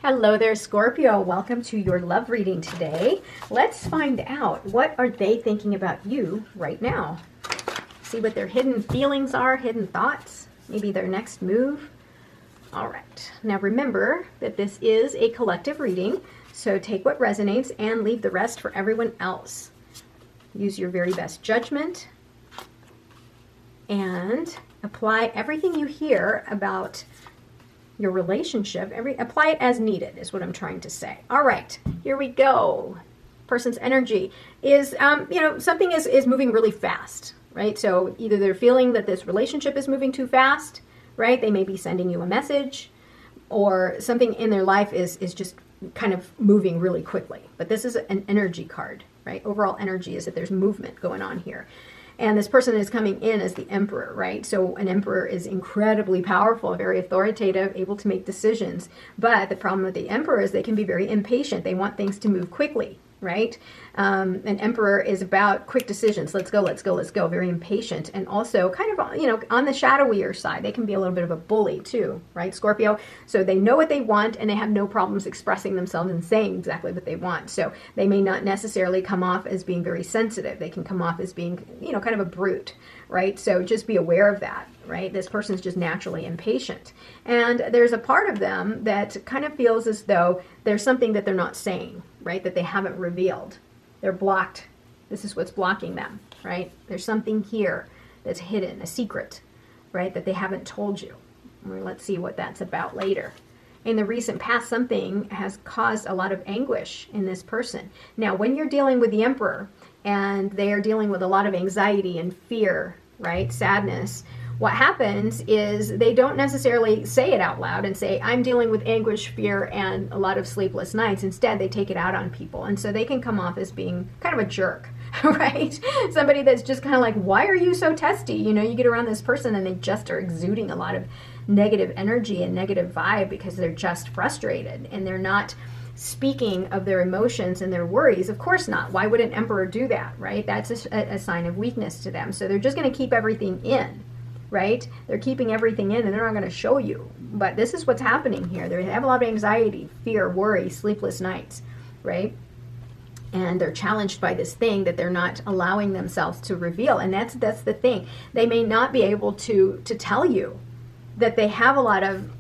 Hello there, Scorpio. Welcome to your love reading today. Let's find out, what are they thinking about you right now? See what their hidden feelings are, hidden thoughts, maybe their next move. All right. Now remember that this is a collective reading, so take what resonates and leave the rest for everyone else. Use your very best judgment and apply everything you hear about your relationship. Apply it as needed is what I'm trying to say. All right, here we go. Person's energy is, something is moving really fast, right? So either they're feeling that this relationship is moving too fast, right? They may be sending you a message, or something in their life is just kind of moving really quickly. But this is an energy card, right? Overall energy is that there's movement going on here. And this person is coming in as the emperor, right? So an emperor is incredibly powerful, very authoritative, able to make decisions. But the problem with the emperor is they can be very impatient. They want things to move quickly, right? An emperor is about quick decisions. Let's go, let's go, let's go. Very impatient. And also kind of, on the shadowier side, they can be a little bit of a bully too, right, Scorpio? So they know what they want and they have no problems expressing themselves and saying exactly what they want. So they may not necessarily come off as being very sensitive. They can come off as being, kind of a brute, right? So just be aware of that, right? This person's just naturally impatient. And there's a part of them that kind of feels as though there's something that they're not saying, right? That they haven't revealed. They're blocked. This is what's blocking them, right? There's something here that's hidden, a secret, right? That they haven't told you. Well, let's see what that's about later. In the recent past, something has caused a lot of anguish in this person. Now, when you're dealing with the emperor and they are dealing with a lot of anxiety and fear, right? Sadness. What happens is they don't necessarily say it out loud and say, I'm dealing with anguish, fear, and a lot of sleepless nights. Instead, they take it out on people. And so they can come off as being kind of a jerk, right? Somebody that's just kind of like, why are you so testy? You get around this person and they just are exuding a lot of negative energy and negative vibe because they're just frustrated and they're not speaking of their emotions and their worries. Of course not. Why would an emperor do that, right? That's a sign of weakness to them. So they're just going to keep everything in. Right? They're keeping everything in and they're not going to show you. But this is what's happening here. They have a lot of anxiety, fear, worry, sleepless nights, right? And they're challenged by this thing that they're not allowing themselves to reveal. And that's the thing. They may not be able to tell you that they have a lot of,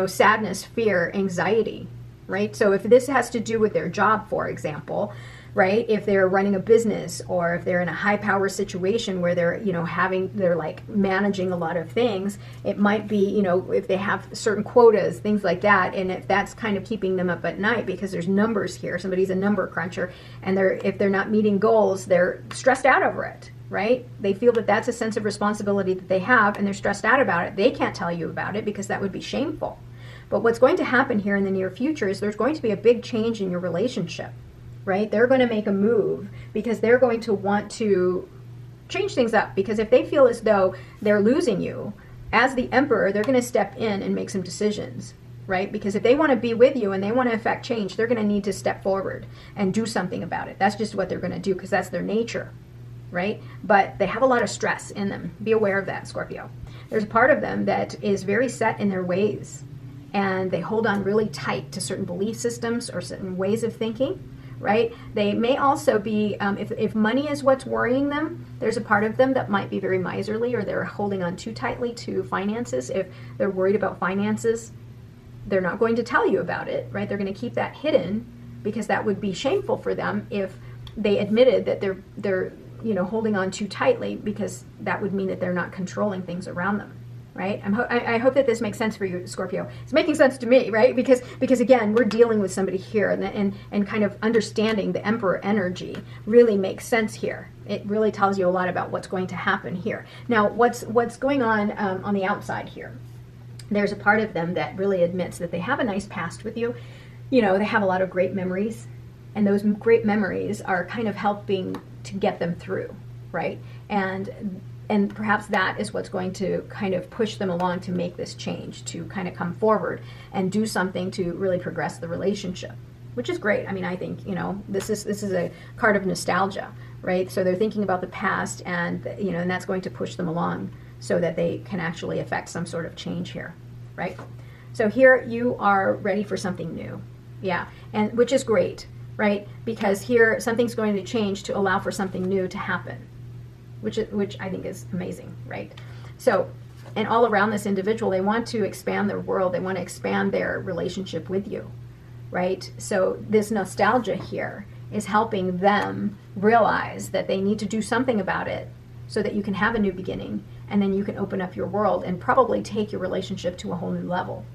sadness, fear, anxiety, right? So if this has to do with their job, for example, right? If they're running a business or if they're in a high power situation where they're, they're like managing a lot of things, it might be, if they have certain quotas, things like that. And if that's kind of keeping them up at night because there's numbers here, somebody's a number cruncher and if they're not meeting goals, they're stressed out over it, right? They feel that that's a sense of responsibility that they have and they're stressed out about it. They can't tell you about it because that would be shameful. But what's going to happen here in the near future is there's going to be a big change in your relationship. Right? They're going to make a move because they're going to want to change things up. Because if they feel as though they're losing you, as the emperor, they're going to step in and make some decisions, right? Because if they want to be with you and they want to affect change, they're going to need to step forward and do something about it. That's just what they're going to do because that's their nature, right? But they have a lot of stress in them. Be aware of that, Scorpio. There's a part of them that is very set in their ways and they hold on really tight to certain belief systems or certain ways of thinking. Right? They may also be, if money is what's worrying them, there's a part of them that might be very miserly or they're holding on too tightly to finances. If they're worried about finances, they're not going to tell you about it, right? They're going to keep that hidden because that would be shameful for them if they admitted that they're holding on too tightly because that would mean that they're not controlling things around them. Right? I hope that this makes sense for you, Scorpio. It's making sense to me, right? Because again, we're dealing with somebody here and kind of understanding the emperor energy really makes sense here. It really tells you a lot about what's going to happen here. Now, what's going on the outside here? There's a part of them that really admits that they have a nice past with you. They have a lot of great memories, and those great memories are kind of helping to get them through, right? And perhaps that is what's going to kind of push them along to make this change, to kind of come forward and do something to really progress the relationship, which is great. I mean, I think, this is a card of nostalgia, right? So they're thinking about the past and, and that's going to push them along so that they can actually affect some sort of change here, right? So here you are ready for something new. Yeah, and which is great, right? Because here something's going to change to allow for something new to happen, which I think is amazing, right? So, and all around this individual, they want to expand their world. They want to expand their relationship with you, right? So this nostalgia here is helping them realize that they need to do something about it so that you can have a new beginning, and then you can open up your world and probably take your relationship to a whole new level,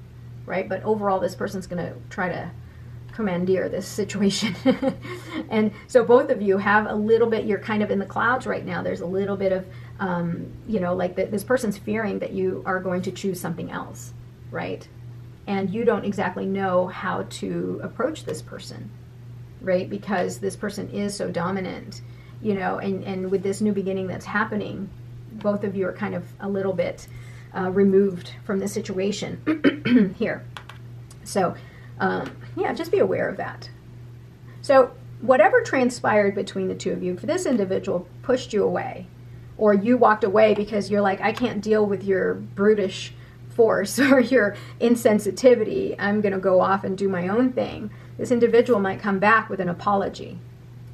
right? But overall, this person's going to try to commandeer this situation. And so both of you have a little bit, you're kind of in the clouds right now. There's a little bit of, like this person's fearing that you are going to choose something else, right? And you don't exactly know how to approach this person, right? Because this person is so dominant, and with this new beginning that's happening, both of you are kind of a little bit removed from the situation here. So, just be aware of that. So whatever transpired between the two of you, if this individual pushed you away, or you walked away because you're like, I can't deal with your brutish force or your insensitivity, I'm going to go off and do my own thing. This individual might come back with an apology,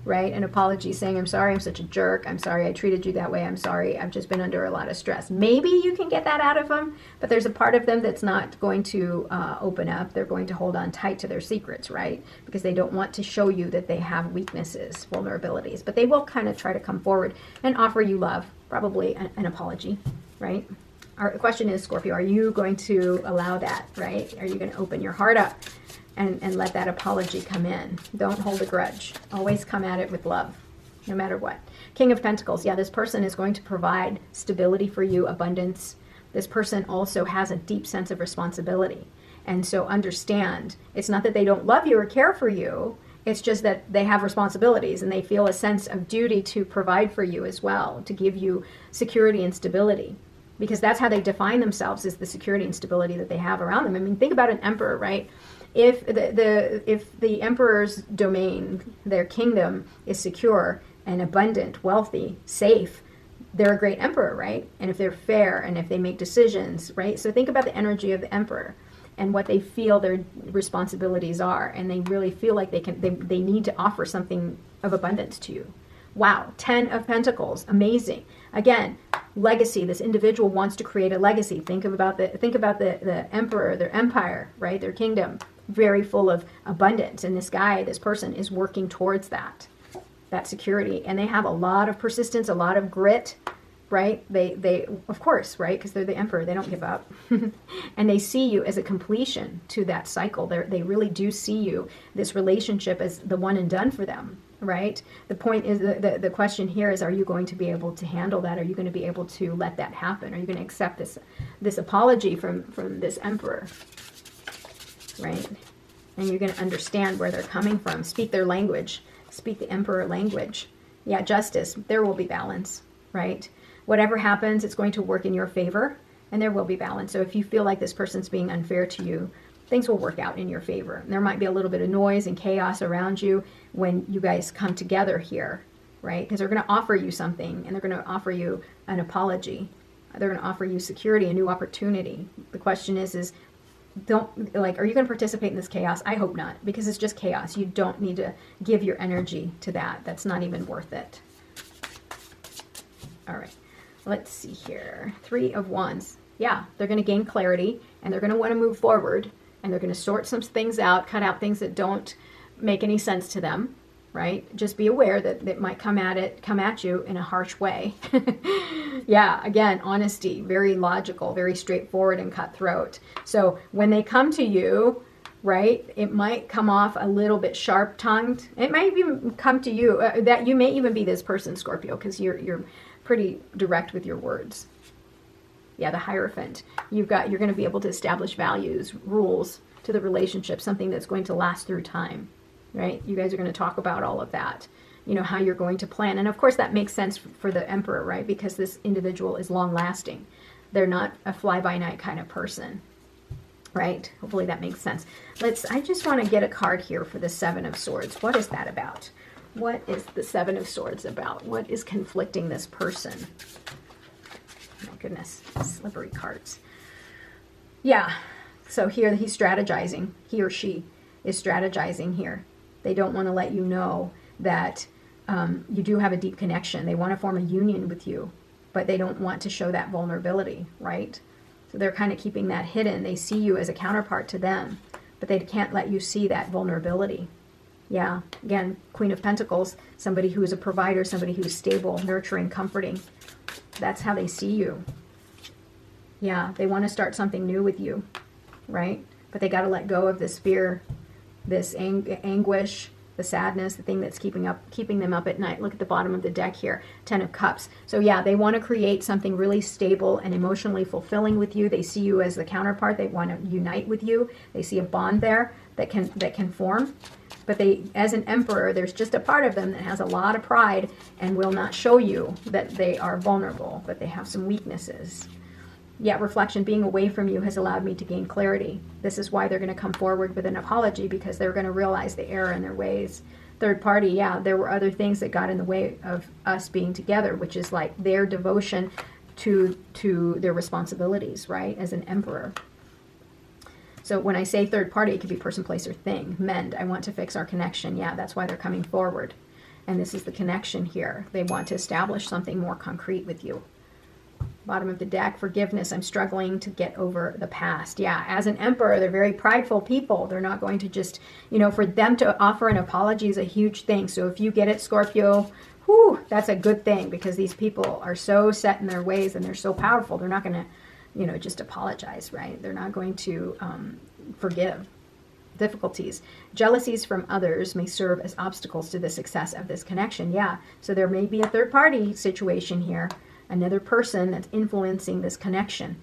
right? An apology saying, I'm sorry, I'm such a jerk. I'm sorry I treated you that way. I'm sorry, I've just been under a lot of stress. Maybe you can get that out of them, but there's a part of them that's not going to open up. They're going to hold on tight to their secrets, right? Because they don't want to show you that they have weaknesses, vulnerabilities, but they will kind of try to come forward and offer you love, probably an apology, right? Our question is, Scorpio, are you going to allow that, right? Are you going to open your heart up and let that apology come in? Don't hold a grudge. Always come at it with love, no matter what. King of Pentacles. Yeah, this person is going to provide stability for you, abundance. This person also has a deep sense of responsibility. And so understand, it's not that they don't love you or care for you. It's just that they have responsibilities and they feel a sense of duty to provide for you as well, to give you security and stability. Because that's how they define themselves, is the security and stability that they have around them. I mean, think about an emperor, right? If the emperor's domain, their kingdom, is secure and abundant, wealthy, safe, they're a great emperor, right? And if they're fair and if they make decisions, right? So think about the energy of the emperor and what they feel their responsibilities are, and they really feel like they need to offer something of abundance to you. Wow, 10 of Pentacles, amazing. Again, legacy. This individual wants to create a legacy. Think about the emperor, their empire, right? Their kingdom, very full of abundance. And this person is working towards that security. And they have a lot of persistence, a lot of grit, right? They of course, right? Because they're the emperor, they don't give up. And they see you as a completion to that cycle. They really do see you, this relationship, as the one and done for them. Right? The point is, the question here is, are you going to be able to handle that? Are you going to be able to let that happen? Are you going to accept this apology from this emperor? Right? And you're going to understand where they're coming from. Speak their language. Speak the emperor language. Yeah, justice. There will be balance, right? Whatever happens, it's going to work in your favor, and there will be balance. So if you feel like this person's being unfair to you, things will work out in your favor. And there might be a little bit of noise and chaos around you when you guys come together here, right? Because they're going to offer you something, and they're going to offer you an apology. They're going to offer you security, a new opportunity. The question is are you going to participate in this chaos? I hope not, because it's just chaos. You don't need to give your energy to that. That's not even worth it. All right, let's see here. 3 of Wands. Yeah, they're going to gain clarity, and they're going to want to move forward. And they're going to sort some things out, cut out things that don't make any sense to them, right? Just be aware that it might come at you in a harsh way. Yeah, again, honesty, very logical, very straightforward and cutthroat. So when they come to you, right, it might come off a little bit sharp-tongued. It might even come to you, that you may even be this person, Scorpio, because you're pretty direct with your words. Yeah, the Hierophant. You're going to be able to establish values, rules to the relationship, something that's going to last through time, right? You guys are going to talk about all of that, how you're going to plan. And of course, that makes sense for the Emperor, right? Because this individual is long-lasting. They're not a fly-by-night kind of person, right? Hopefully that makes sense. I just want to get a card here for the 7 of Swords. What is that about? What is the 7 of Swords about? What is conflicting this person? My goodness, slippery cards. Yeah, So here he's strategizing. He or she is strategizing here. They don't want to let you know that you do have a deep connection. They want to form a union with you, but they don't want to show that vulnerability, right? So they're kind of keeping that hidden. They see you as a counterpart to them, but they can't let you see that vulnerability. Yeah, again, Queen of Pentacles, somebody who is a provider, somebody who's stable, nurturing, comforting. That's how they see you. Yeah, they want to start something new with you, right? But they got to let go of this fear, this anguish, the sadness, the thing that's keeping them up at night. Look at the bottom of the deck here, 10 of Cups. So yeah, they want to create something really stable and emotionally fulfilling with you. They see you as the counterpart. They want to unite with you. They see a bond there that can form. But they, as an emperor, there's just a part of them that has a lot of pride and will not show you that they are vulnerable, but they have some weaknesses. Yet reflection, being away from you, has allowed me to gain clarity. This is why they're going to come forward with an apology, because they're going to realize the error in their ways. Third party, yeah, there were other things that got in the way of us being together, which is like their devotion to their responsibilities, right, as an emperor. So when I say third party, it could be person, place, or thing. Mend, I want to fix our connection. Yeah, that's why they're coming forward. And this is the connection here. They want to establish something more concrete with you. Bottom of the deck, forgiveness. I'm struggling to get over the past. Yeah, as an emperor, they're very prideful people. They're not going to just, for them to offer an apology is a huge thing. So if you get it, Scorpio, whew, that's a good thing, because these people are so set in their ways and they're so powerful. They're not going to, just apologize, right? They're not going to forgive. Difficulties. Jealousies from others may serve as obstacles to the success of this connection. Yeah, so there may be a third party situation here. Another person that's influencing this connection.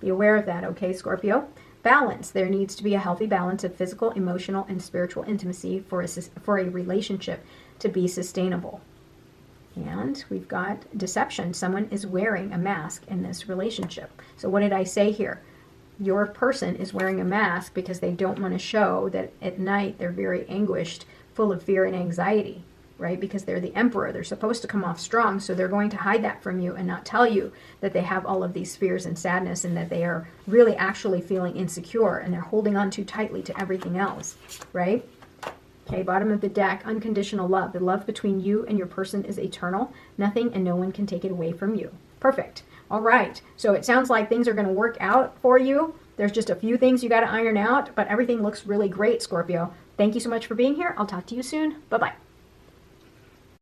Be aware of that, okay, Scorpio? Balance. There needs to be a healthy balance of physical, emotional, and spiritual intimacy for a relationship to be sustainable. And we've got deception. Someone is wearing a mask in this relationship. So what did I say here? Your person is wearing a mask because they don't want to show that at night they're very anguished, full of fear and anxiety. Right? Because they're the emperor. They're supposed to come off strong, so they're going to hide that from you and not tell you that they have all of these fears and sadness and that they are really actually feeling insecure and they're holding on too tightly to everything else, right? Okay, bottom of the deck, unconditional love. The love between you and your person is eternal. Nothing and no one can take it away from you. Perfect. All right. So it sounds like things are going to work out for you. There's just a few things you got to iron out, but everything looks really great, Scorpio. Thank you so much for being here. I'll talk to you soon. Bye-bye.